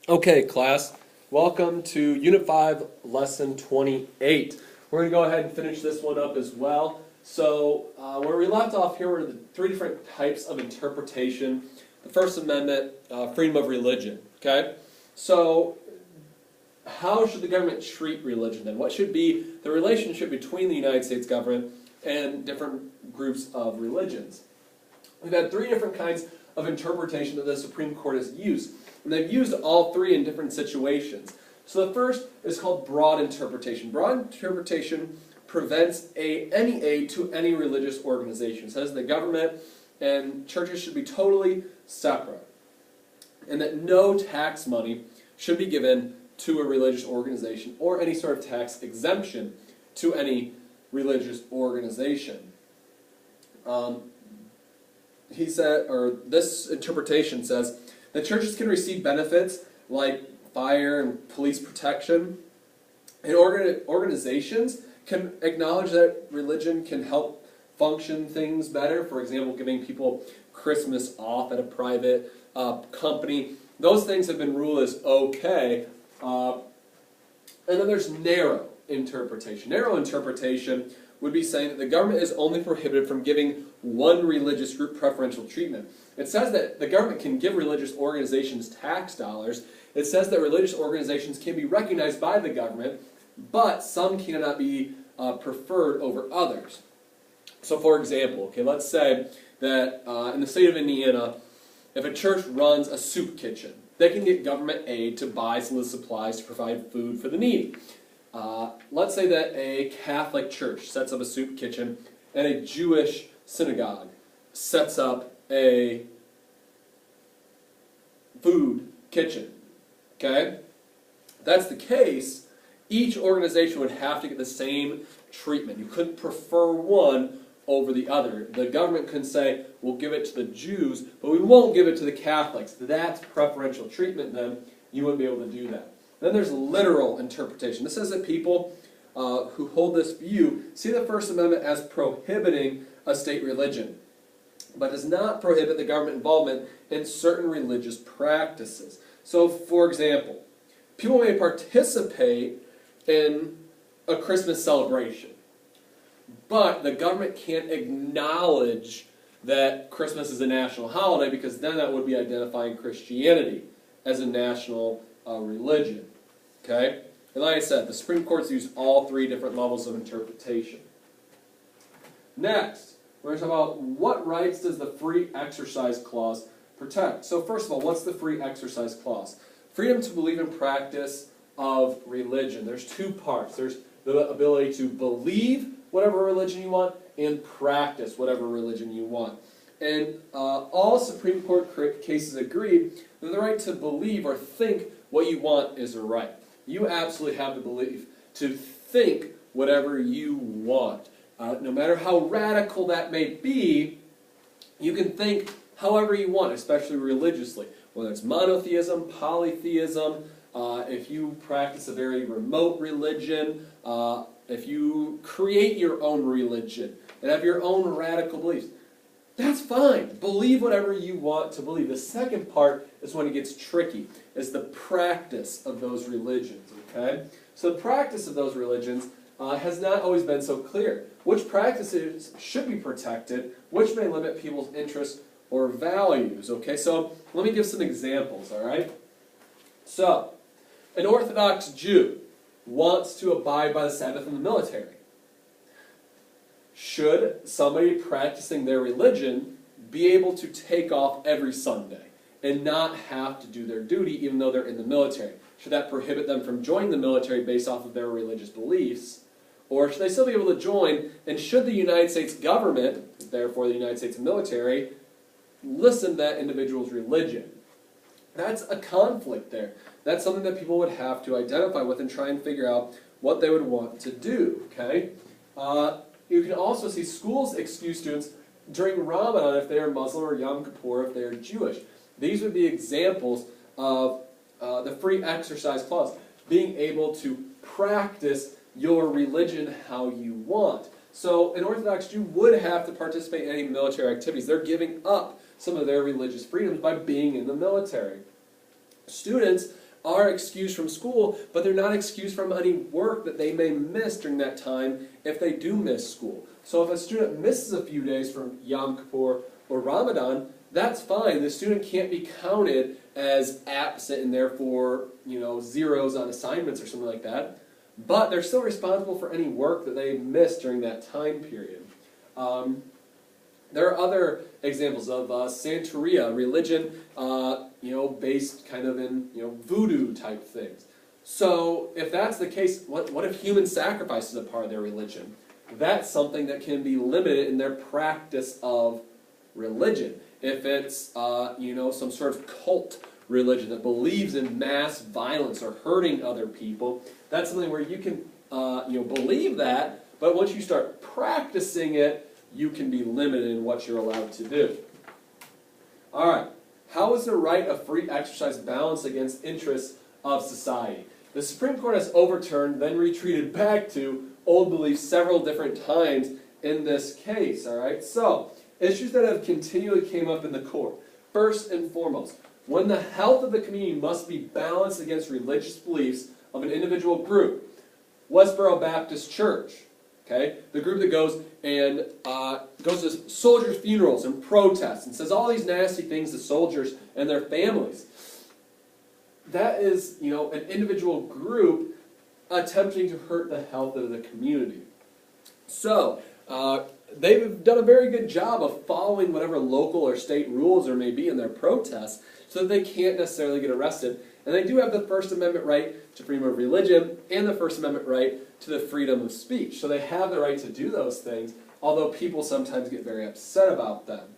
Okay, class, welcome to Unit 5, Lesson 28. We're going to go ahead and finish this one up as well. So, where we left off here were the three different types of interpretation. The First Amendment, freedom of religion, okay? So, how should the government treat religion then? What should be the relationship between the United States government and different groups of religions? We've had three different kinds of interpretation that the Supreme Court has used. And they've used all three in different situations. So the first is called broad interpretation. Broad interpretation prevents any aid to any religious organization. It says the government and churches should be totally separate, and that no tax money should be given to a religious organization or any sort of tax exemption to any religious organization. He said, or this interpretation says, that churches can receive benefits like fire and police protection, and organizations can acknowledge that religion can help function things better. For example, giving people Christmas off at a private company. Those things have been ruled as okay. And then there's narrow interpretation. Narrow interpretation would be saying that the government is only prohibited from giving one religious group preferential treatment. It says that the government can give religious organizations tax dollars. It says that religious organizations can be recognized by the government, but some cannot be preferred over others. So for example, okay, let's say that in the state of Indiana, if a church runs a soup kitchen, they can get government aid to buy some of the supplies to provide food for the needy. Let's say that a Catholic church sets up a soup kitchen and a Jewish synagogue sets up a food kitchen. Okay? If that's the case, each organization would have to get the same treatment. You couldn't prefer one over the other. The government can say, we'll give it to the Jews, but we won't give it to the Catholics. That's preferential treatment then. You wouldn't be able to do that. Then there's literal interpretation. This says that people who hold this view see the First Amendment as prohibiting a state religion, but does not prohibit the government involvement in certain religious practices. So, for example, people may participate in a Christmas celebration, but the government can't acknowledge that Christmas is a national holiday, because then that would be identifying Christianity as a national religion. Okay? And like I said, the Supreme Court's used all three different levels of interpretation. Next, we're going to talk about what rights does the Free Exercise Clause protect. So first of all, what's the Free Exercise Clause? Freedom to believe and practice of religion. There's two parts. There's the ability to believe whatever religion you want and practice whatever religion you want. And all Supreme Court cases agree that the right to believe or think what you want is a right. You absolutely have the belief to think whatever you want. No matter how radical that may be, you can think however you want, especially religiously. Whether it's monotheism, polytheism, if you practice a very remote religion, if you create your own religion and have your own radical beliefs, that's fine. Believe whatever you want to believe. The second part is when it gets tricky, is the practice of those religions. Okay? So the practice of those religions has not always been so clear. Which practices should be protected, which may limit people's interests or values. Okay, so let me give some examples, all right? So, an Orthodox Jew wants to abide by the Sabbath in the military. Should somebody practicing their religion be able to take off every Sunday and not have to do their duty even though they're in the military? Should that prohibit them from joining the military based off of their religious beliefs? Or should they still be able to join, and should the United States government, therefore the United States military, listen to that individual's religion? That's a conflict there. That's something that people would have to identify with and try and figure out what they would want to do. Okay? You can also see schools excuse students during Ramadan if they are Muslim, or Yom Kippur if they are Jewish. These would be examples of the Free Exercise Clause, being able to practice your religion how you want. So an Orthodox Jew would have to participate in any military activities. They're giving up some of their religious freedoms by being in the military. Students are excused from school, but they're not excused from any work that they may miss during that time if they do miss school. So if a student misses a few days from Yom Kippur or Ramadan, that's fine. The student can't be counted as absent and therefore, zeros on assignments or something like that. But they're still responsible for any work that they missed during that time period. There are other examples of Santeria, religion, based kind of in, voodoo type things. So if that's the case, what if human sacrifice is a part of their religion? That's something that can be limited in their practice of religion. If it's, some sort of cult religion that believes in mass violence or hurting other people, that's something where you can, believe that, but once you start practicing it, you can be limited in what you're allowed to do. All right, how is the right of free exercise balanced against interests of society? The Supreme Court has overturned, then retreated back to old beliefs several different times in this case, all right? So, issues that have continually came up in the court. First and foremost, when the health of the community must be balanced against religious beliefs of an individual group. Westboro Baptist Church, okay, the group that goes to soldiers' funerals and protests and says all these nasty things to soldiers and their families. That is, an individual group attempting to hurt the health of the community. So, they've done a very good job of following whatever local or state rules there may be in their protests so that they can't necessarily get arrested. And they do have the First Amendment right to freedom of religion and the First Amendment right to the freedom of speech. So they have the right to do those things, although people sometimes get very upset about them.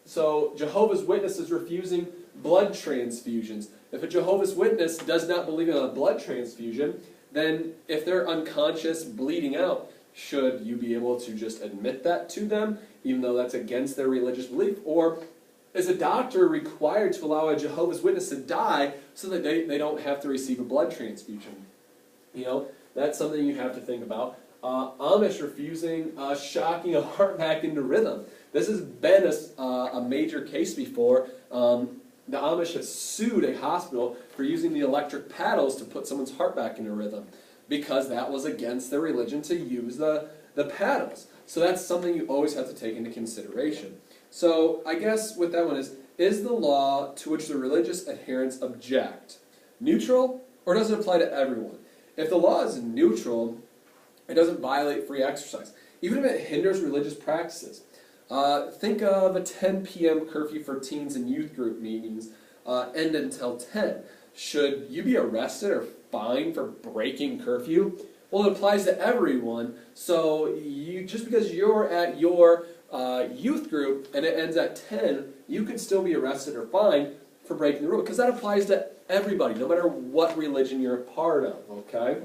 So Jehovah's Witnesses refusing blood transfusions. If a Jehovah's Witness does not believe in a blood transfusion, then if they're unconscious, bleeding out, should you be able to just admit that to them, even though that's against their religious belief? Or is a doctor required to allow a Jehovah's Witness to die so that they don't have to receive a blood transfusion? That's something you have to think about. Amish refusing shocking a heart back into rhythm. This has been a major case before. The Amish have sued a hospital for using the electric paddles to put someone's heart back into rhythm because that was against their religion to use the paddles. So that's something you always have to take into consideration. So I guess with that one is the law to which the religious adherents object neutral, or does it apply to everyone? If the law is neutral, it doesn't violate free exercise, even if it hinders religious practices. Think of a 10 p.m. curfew for teens and youth group meetings end until 10. Should you be arrested or fined for breaking curfew? Well, it applies to everyone, so just because you're at your youth group and it ends at 10, you could still be arrested or fined for breaking the rule, because that applies to everybody, no matter what religion you're a part of, okay?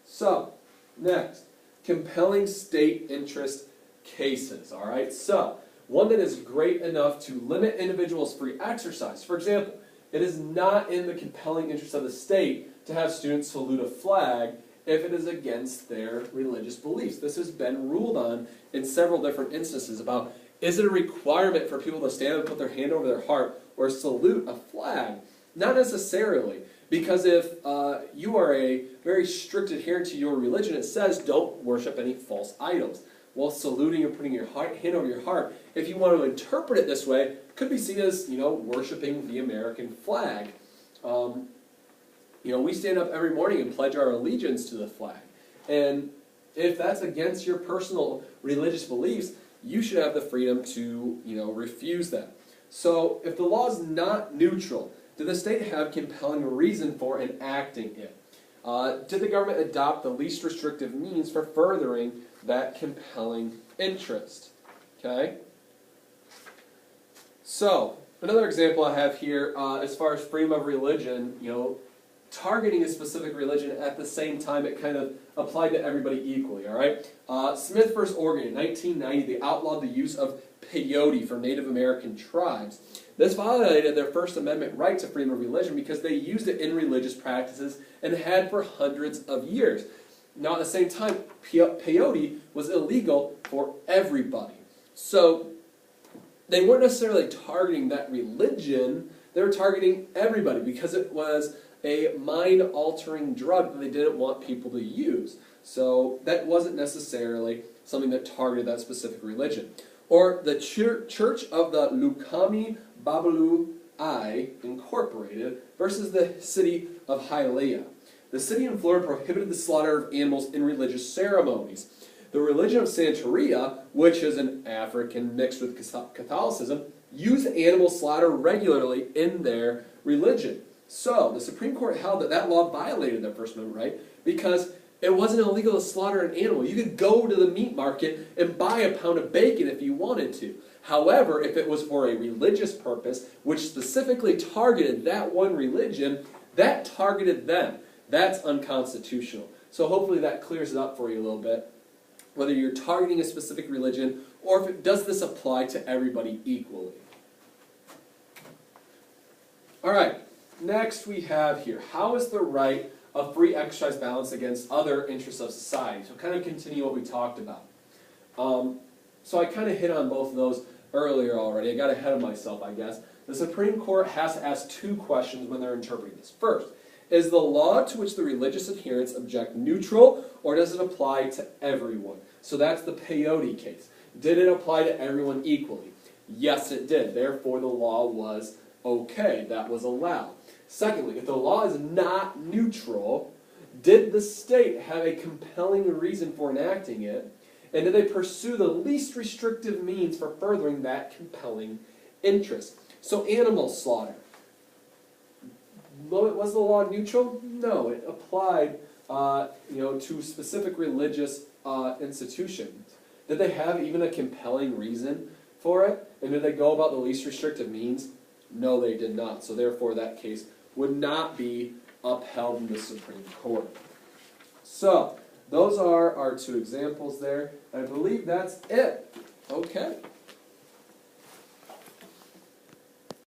So, next, compelling state interest cases, all right? So, one that is great enough to limit individuals' free exercise. For example, it is not in the compelling interest of the state to have students salute a flag if it is against their religious beliefs. This has been ruled on in several different instances about, is it a requirement for people to stand and put their hand over their heart or salute a flag? Not necessarily, because if you are a very strict adherent to your religion, it says don't worship any false idols. Well, saluting or putting your hand over your heart, if you want to interpret it this way, could be seen as, worshiping the American flag. We stand up every morning and pledge our allegiance to the flag. And if that's against your personal religious beliefs, you should have the freedom to, refuse that. So, if the law is not neutral, did the state have compelling reason for enacting it? Did the government adopt the least restrictive means for furthering that compelling interest? Okay? So, another example I have here, as far as freedom of religion, targeting a specific religion at the same time it kind of applied to everybody equally, all right? Smith v. Oregon in 1990, they outlawed the use of peyote for Native American tribes. This violated their First Amendment right to freedom of religion because they used it in religious practices and had for hundreds of years. Now, at the same time, peyote was illegal for everybody. So, they weren't necessarily targeting that religion, they they were targeting everybody because it was a mind-altering drug that they didn't want people to use. So that wasn't necessarily something that targeted that specific religion. Or the Church of the Lukami Babalu I Incorporated versus the city of Hialeah. The city in Florida prohibited the slaughter of animals in religious ceremonies. The religion of Santeria, which is an African mixed with Catholicism, used animal slaughter regularly in their religion. So, the Supreme Court held that that law violated their First Amendment right because it wasn't illegal to slaughter an animal. You could go to the meat market and buy a pound of bacon if you wanted to. However, if it was for a religious purpose, which specifically targeted that one religion, that targeted them. That's unconstitutional. So hopefully that clears it up for you a little bit, whether you're targeting a specific religion or if does this apply to everybody equally. All right, next we have here, how is the right of free exercise balanced against other interests of society? So kind of continue what we talked about. So I kind of hit on both of those earlier already. I got ahead of myself, I guess. The Supreme Court has to ask two questions when they're interpreting this. First, is the law to which the religious adherents object neutral, or does it apply to everyone? So that's the peyote case. Did it apply to everyone equally? Yes, it did. Therefore, the law was okay. That was allowed. Secondly, if the law is not neutral, did the state have a compelling reason for enacting it, and did they pursue the least restrictive means for furthering that compelling interest? So animal slaughter. Was the law neutral? No, it applied to specific religious institutions. Did they have even a compelling reason for it? And did they go about the least restrictive means? No, they did not. So therefore that case would not be upheld in the Supreme Court. So, those are our two examples there. I believe that's it. Okay.